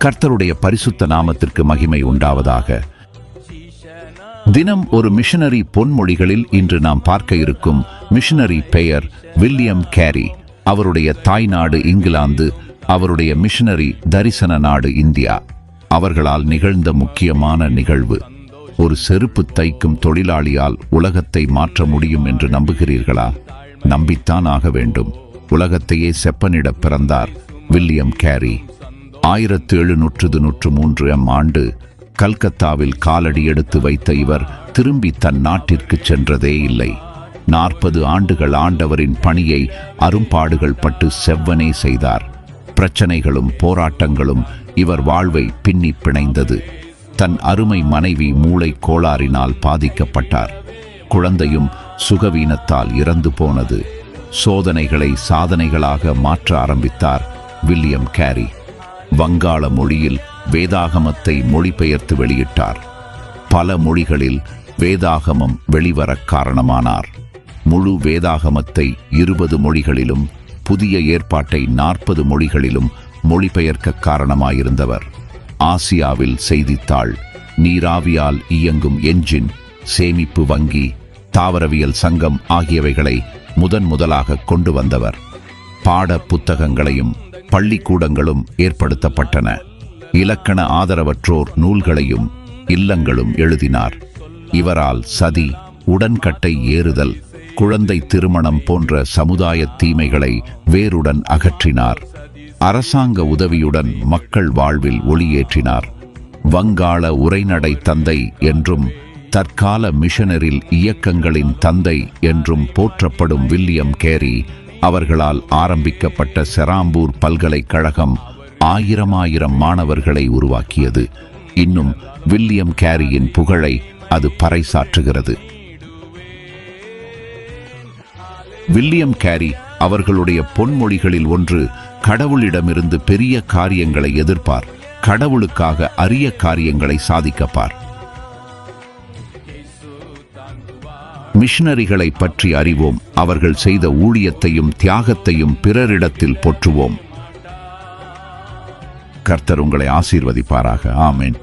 கர்த்தருடைய பரிசுத்த நாமத்திற்கு மகிமை உண்டாவதாக. தினம் ஒரு மிஷனரி பொன்மொழிகளில் இன்று நாம் பார்க்க இருக்கும் மிஷனரி பெயர் வில்லியம் கேரி. அவருடைய தாய்நாடு இங்கிலாந்து, அவருடைய மிஷனரி தரிசன நாடு இந்தியா. அவர்களால் நிகழ்ந்த முக்கியமான நிகழ்வு. ஒரு செருப்பு தைக்கும் தொழிலாளியால் உலகத்தை மாற்ற முடியும் என்று நம்புகிறீர்களா? நம்பித்தான் ஆக வேண்டும். உலகத்தையே செப்பனிட பிறந்தார் வில்லியம் கேரி. 1793 ஆண்டு கல்கத்தாவில் காலடி எடுத்து வைத்த இவர் திரும்பி தன் நாட்டிற்கு சென்றதே இல்லை. 40 ஆண்டுகள் ஆண்டவரின் பணியை அரும்பாடுகள் பட்டு செவ்வனே செய்தார். பிரச்சனைகளும் போராட்டங்களும் இவர் வாழ்வை பின்னி பிணைந்தது. தன் அருமை மனைவி மூளை கோளாறினால் பாதிக்கப்பட்டார். குழந்தையும் சுகவீனத்தால் இறந்து போனது. சோதனைகளை சாதனைகளாக மாற்ற ஆரம்பித்தார் வில்லியம் கேரி. வங்காள மொழியில் வேதாகமத்தை மொழிபெயர்த்து வெளியிட்டார். பல மொழிகளில் வேதாகமம் வெளிவர காரணமானார். முழு வேதாகமத்தை 20 மொழிகளிலும் புதிய ஏற்பாட்டை 40 மொழிகளிலும் மொழிபெயர்க்க காரணமாயிருந்தவர். ஆசியாவில் செய்தித்தாள், நீராவியால் இயங்கும் என்ஜின், சேமிப்பு வங்கி, தாவரவியல் சங்கம் ஆகியவைகளை முதலாக கொண்டு வந்தவர். பாட புத்தகங்களையும் பள்ளிக்கூடங்களும் ஏற்படுத்தப்பட்டன. இலக்கண ஆதரவற்றோர் நூல்களையும் இல்லங்களும் எழுதினார். இவரால் சதி, உடன்கட்டை ஏறுதல், குழந்தை திருமணம் போன்ற சமுதாய தீமைகளை வேருடன் அகற்றினார். அரசாங்க உதவியுடன் மக்கள் வாழ்வில் ஒளியேற்றினார். வங்காள உரைநடை தந்தை என்றும் தற்கால மிஷனரில் இயக்கங்களின் தந்தை என்றும் போற்றப்படும் வில்லியம் கேரி அவர்களால் ஆரம்பிக்கப்பட்ட செராம்பூர் பல்கலைக்கழகம் 1000 மாணவர்களை உருவாக்கியது. இன்னும் வில்லியம் கேரியின் புகழை அது பறைசாற்றுகிறது. வில்லியம் கேரி அவர்களுடைய பொன்மொழிகளில் ஒன்று, கடவுளிடமிருந்து பெரிய காரியங்களை எதிர்ப்பார், கடவுளுக்காக அரிய காரியங்களை சாதிக்கப்பார். மிஷனரிகளை பற்றி அறிவோம். அவர்கள் செய்த ஊழியத்தையும் தியாகத்தையும் பிறரிடத்தில் போற்றுவோம். கர்த்தர் உங்களை ஆசீர்வதிப்பாராக. ஆமென்.